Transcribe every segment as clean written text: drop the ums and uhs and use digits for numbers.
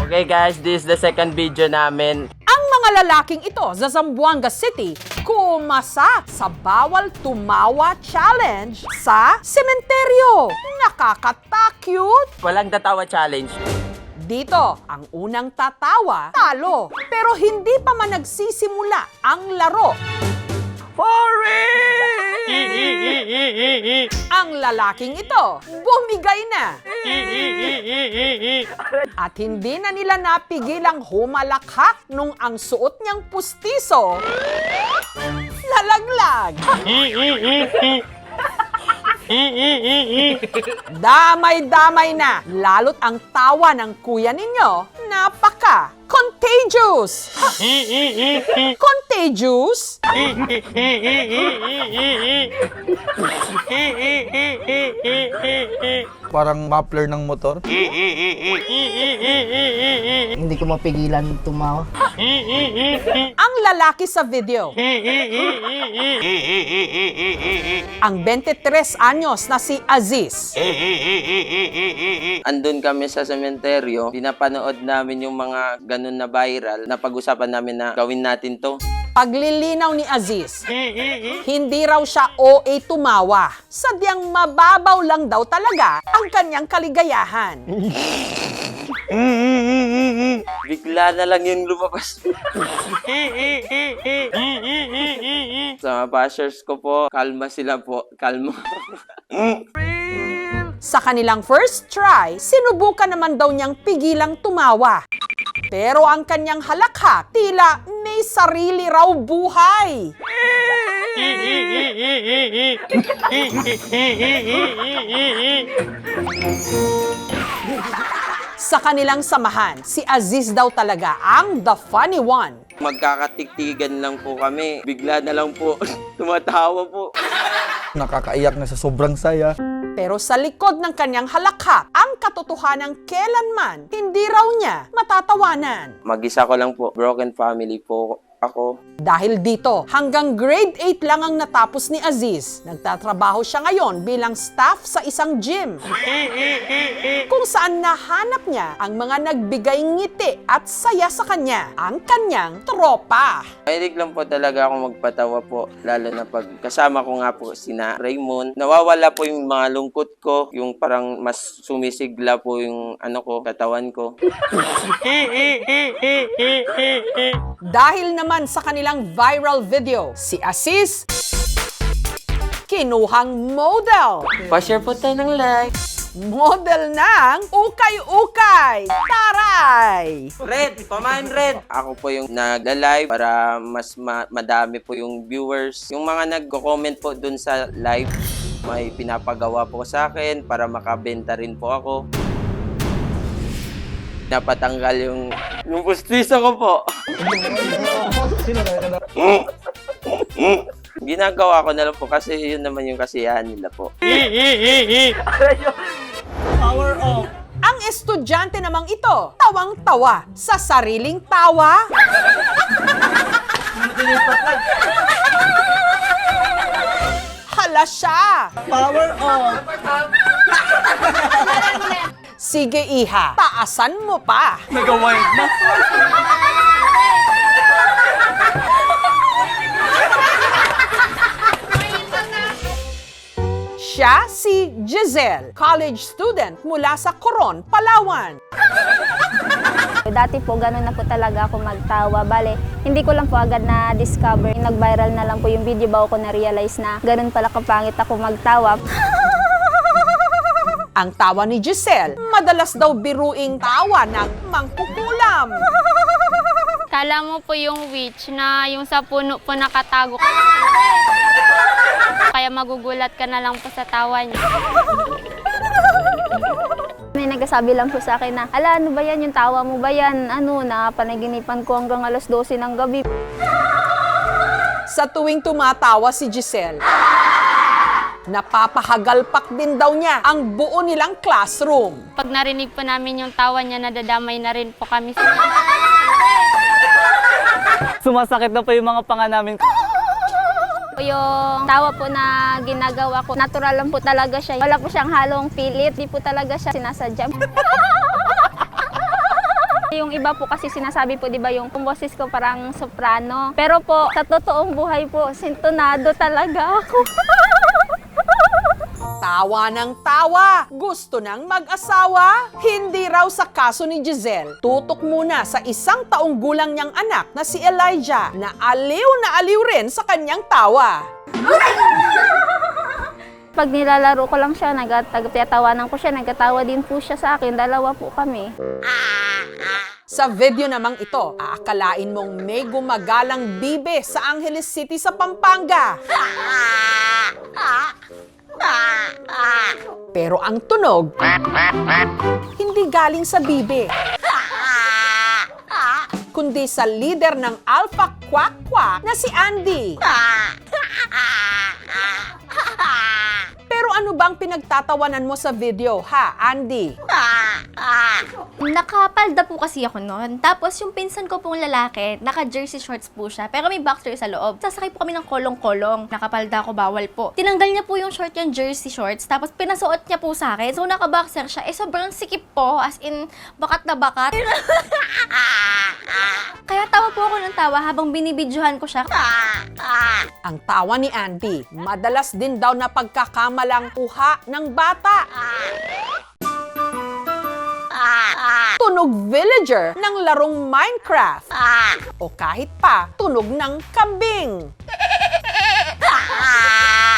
Okay guys, this is the second video namin. Ang mga lalaking ito sa Zamboanga City kumasa sa bawal tumawa challenge sa sementeryo. Nakakata-cute! Walang tatawa challenge. Dito, ang unang tatawa, talo. Pero hindi pa man nagsisimula ang laro. Ang lalaking ito, bumigay na. At hindi na nila napigilang humalakhak nung ang suot niyang pustiso, lalaglag. Damay-damay na, lalo't ang tawa ng kuya ninyo, napaka-contagious. Contagious? Parang muffler ng motor. Hindi ko mapigilan tumawa. Ang lalaki sa video. Ang 23 anyos na si Aziz. Andun kami sa sementeryo, pinapanood namin yung mga ganun na viral na pag-usapan namin na gawin natin to. Paglilinaw ni Aziz, hindi raw siya OA tumawa. Sadyang mababaw lang daw talaga ang kanyang kaligayahan. Bigla na lang yung lumabas. Sa mga bashers ko po, kalma sila po. Kalma. Sa kanilang first try, sinubukan naman daw niyang pigilang tumawa. Pero ang kanyang halakhak, tila may sarili raw buhay. Sa kanilang samahan, si Aziz daw talaga ang the funny one. Magkakatiktigan lang po kami. Bigla na lang po, tumatawa po. Nakakaiyak na sa sobrang saya. Pero sa likod ng kanyang halakhak, ang katotohanan kailanman, hindi raw niya matatawanan. Mag-isa ko lang po. Broken family po ako. Dahil dito, hanggang grade 8 lang ang natapos ni Aziz. Nagtatrabaho siya ngayon bilang staff sa isang gym. Kung saan nahanap niya ang mga nagbigay ngiti at saya sa kanya, ang kanyang tropa. Mahilig lang po talaga ako magpatawa po. Lalo na pag kasama ko nga po sina Raymond. Nawawala po yung mga lungkot ko. Yung parang mas sumisigla po yung katawan ko. Dahil naman sa kanilang viral video, si Aziz kinuhang model. Pa-share po tayo ng like. Model ng ukay-ukay. Taray! Red! Pamain red! Ako po yung nagla-live para mas madami po yung viewers. Yung mga nagko-comment po dun sa live, may pinapagawa po sa akin para makabenta rin po ako. Napatanggal yung pustiso ko po. Ginagawa ko na lang po kasi yun naman yung kasiyahan nila po. Power off. Ang estudyante namang ito, tawang-tawa sa sariling tawa. Hala siya. Power off! Sige iha, taasan mo pa. Nag-wild na. Siya si Giselle, college student mula sa Coron, Palawan. Dati po, gano'n na po talaga ako magtawa. Bale, hindi ko lang po agad na-discover. Nag-viral na lang po yung video bago ko na-realize na gano'n pala kapangit ako magtawa. Ang tawa ni Giselle, madalas daw biruing tawa ng mangkukulam. Kala mo po yung witch na yung sa puno po nakatago. Kaya magugulat ka na lang po sa tawa niya. May nagsasabi lang po sa akin na, ala, ano ba yan? Yung tawa mo ba yan? Napanaginipan ko hanggang alas 12 ng gabi. Sa tuwing tumatawa si Giselle, napapahagalpak din daw niya ang buo nilang classroom. Pag narinig po namin yung tawa niya, nadadamay na rin po kami. Sumasakit na po yung mga panga namin. Yung tawa po na ginagawa ko, natural lang po talaga siya. Wala po siyang halong pilit, di po talaga siya sinasadya. Yung iba po kasi sinasabi po, di ba, yung boses ko parang soprano. Pero po, sa totoong buhay po, sintonado talaga ako. Tawa ng tawa. Gusto ng mag-asawa? Hindi raw sa kaso ni Giselle. Tutok muna sa 1 taong gulang niyang anak na si Elijah na aliw rin sa kanyang tawa. Pag nilalaro ko lang siya, nagtatawanan ko siya, nagkatawa din po siya sa akin. Dalawa po kami. Sa video namang ito, aakalain mong may gumagalang bibe sa Angeles City sa Pampanga. Pero ang tunog, hindi galing sa bibe, kundi sa leader ng Alpha Quack Quack na si Andy. Pero ano bang pinagtatawanan mo sa video, ha, Andy? Nakapalda po kasi ako noon. Tapos yung pinsan ko pong lalaki, naka-jersey shorts po siya, pero may boxer sa loob. Sasakay po kami ng kolong-kolong. Nakapalda ako, bawal po. Tinanggal niya po yung short yung jersey shorts, tapos pinasuot niya po sa akin. So naka-boxer siya. Sobrang sikip po, as in, bakat na bakat. Kaya tawa po ako ng tawa habang binibidyohan ko siya. Ang tawa ni Andy, madalas din daw na pagkakamalang uha ng bata. Tunog villager ng larong Minecraft. O kahit pa, tunog ng kambing.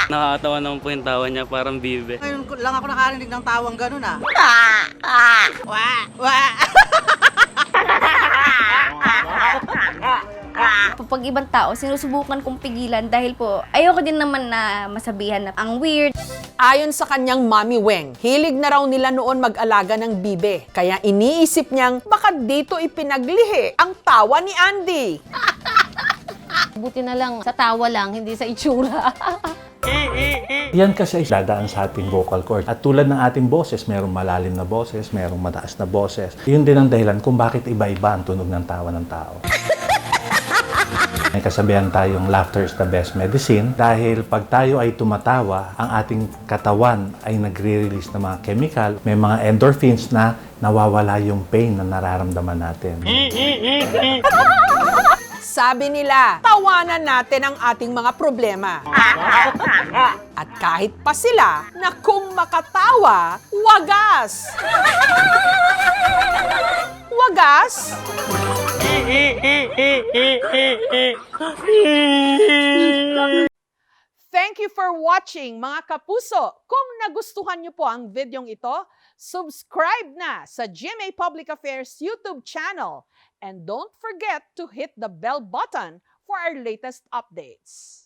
Nakakatawa naman po yung tawa niya, parang bibe. Ngayon lang ako nakarinig ng tawang ganun ah. Pag ibang tao, sinusubukan kong pigilan dahil po ayoko din naman na masabihan na ang weird. Ayon sa kanyang Mommy Weng, hilig na raw nila noon mag-alaga ng bibe. Kaya iniisip niyang baka dito ipinaglihi ang tawa ni Andy. Buti na lang sa tawa lang, hindi sa itsura. Yan kasi ay dadaan sa ating vocal cord. At tulad ng ating boses, merong malalim na boses, merong mataas na boses. Yun din ang dahilan kung bakit iba-iba ang tunog ng tawa ng tao. May kasabihan tayong laughter is the best medicine dahil pag tayo ay tumatawa, ang ating katawan ay nagre-release ng mga chemical, may mga endorphins na nawawala yung pain na nararamdaman natin. Sabi nila, tawanan natin ang ating mga problema. At kahit pa sila na kung makatawa, wagas! Wagas? Thank you for watching, mga kapuso. Kung nagustuhan niyo po ang videong ito, subscribe na sa GMA Public Affairs YouTube channel. And don't forget to hit the bell button for our latest updates.